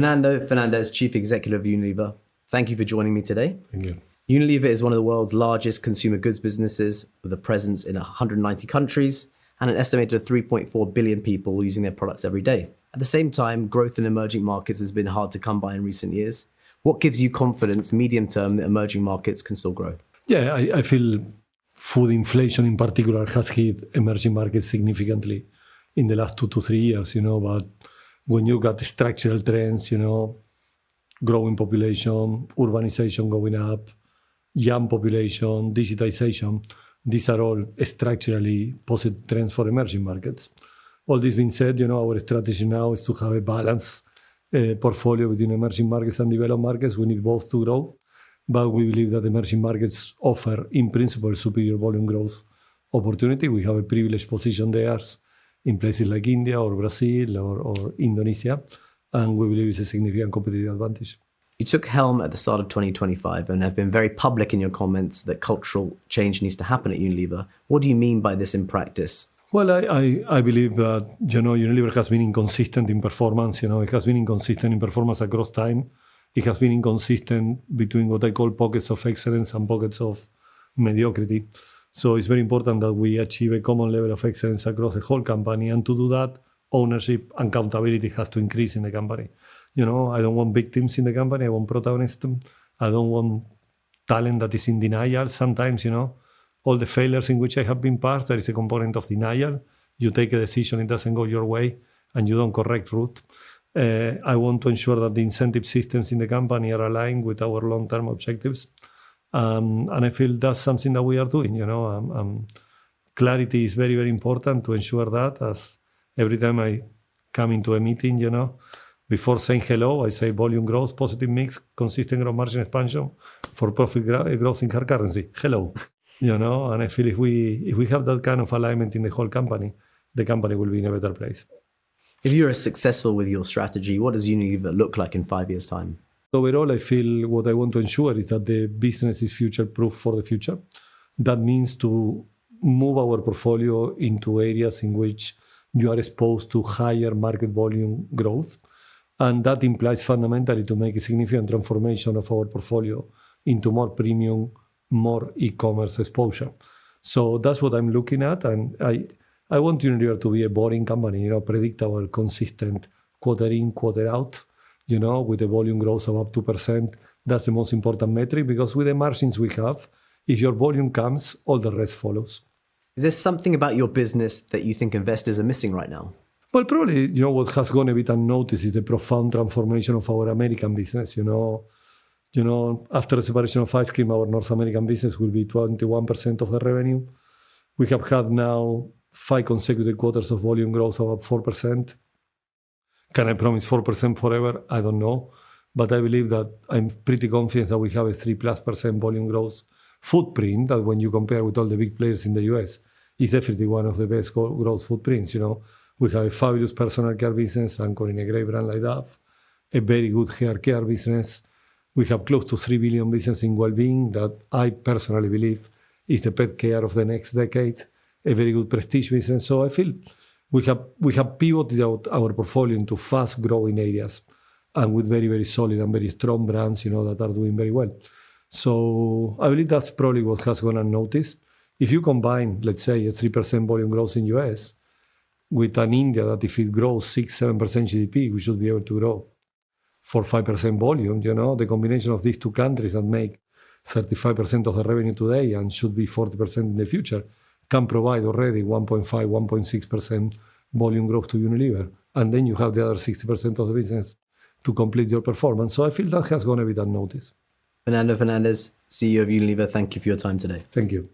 Fernando Fernandez, Chief Executive of Unilever. Thank you for joining me today. Thank you. Unilever is one of the world's largest consumer goods businesses with a presence in 190 countries and an estimated 3.4 billion people using their products every day. At the same time, growth in emerging markets has been hard to come by in recent years. What gives you confidence medium term that emerging markets can still grow? Yeah, I feel food inflation in particular has hit emerging markets significantly in the last 2 to 3 years, but when you got the structural trends, growing population, urbanization going up, young population, digitization, these are all structurally positive trends for emerging markets. All this being said, our strategy now is to have a balanced portfolio between emerging markets and developed markets. We need both to grow, but we believe that emerging markets offer, in principle, superior volume growth opportunity. We have a privileged position there in places like India or Brazil or Indonesia, and we believe it's a significant competitive advantage. You took helm at the start of 2025 and have been very public in your comments that cultural change needs to happen at Unilever. What do you mean by this in practice? Well, I believe that, Unilever has been inconsistent in performance. It has been inconsistent in performance across time. It has been inconsistent between what I call pockets of excellence and pockets of mediocrity. So it's very important that we achieve a common level of excellence across the whole company. And to do that, ownership and accountability has to increase in the company. I don't want victims in the company. I want protagonists. I don't want talent that is in denial. Sometimes, all the failures in which I have been part, there is a component of denial. You take a decision, it doesn't go your way, and you don't correct route. I want to ensure that the incentive systems in the company are aligned with our long-term objectives. And I feel that's something that we are doing. Clarity is very, very important to ensure that. As every time I come into a meeting, before saying hello, I say volume growth, positive mix, consistent growth margin expansion for profit growth in hard currency. Hello. And I feel if we have that kind of alignment in the whole company, the company will be in a better place. If you're successful with your strategy, what does Unilever look like in 5 years' time? Overall, I feel what I want to ensure is that the business is future-proof for the future. That means to move our portfolio into areas in which you are exposed to higher market volume growth. And that implies fundamentally to make a significant transformation of our portfolio into more premium, more e-commerce exposure. So that's what I'm looking at. And I want Unilever to be a boring company, predictable, consistent, quarter in, quarter out, with a volume growth of up 2%. That's the most important metric, because with the margins we have, if your volume comes, all the rest follows. Is there something about your business that you think investors are missing right now? Well, probably, what has gone a bit unnoticed is the profound transformation of our American business. After the separation of ice cream, our North American business will be 21% of the revenue. We have had now 5 consecutive quarters of volume growth of up 4%. Can I promise 4% forever? I don't know. But I believe that I'm pretty confident that we have a 3+% volume growth footprint that when you compare with all the big players in the US, is definitely one of the best growth footprints. We have a fabulous personal care business anchored in a great brand like that, a very good hair care business. We have close to 3 billion business in well-being that I personally believe is the pet care of the next decade, a very good prestige business. So I feel we have pivoted our portfolio into fast-growing areas and with very, very solid and very strong brands, that are doing very well. So I believe that's probably what has gone unnoticed. If you combine, let's say, a 3% volume growth in US with an India that if it grows 6-7% GDP, we should be able to grow 4-5% volume. The combination of these two countries that make 35% of the revenue today and should be 40% in the future can provide already 1.5-1.6% volume growth to Unilever. And then you have the other 60% of the business to complete your performance. So I feel that has gone a bit unnoticed. Fernando Fernandez, CEO of Unilever, thank you for your time today. Thank you.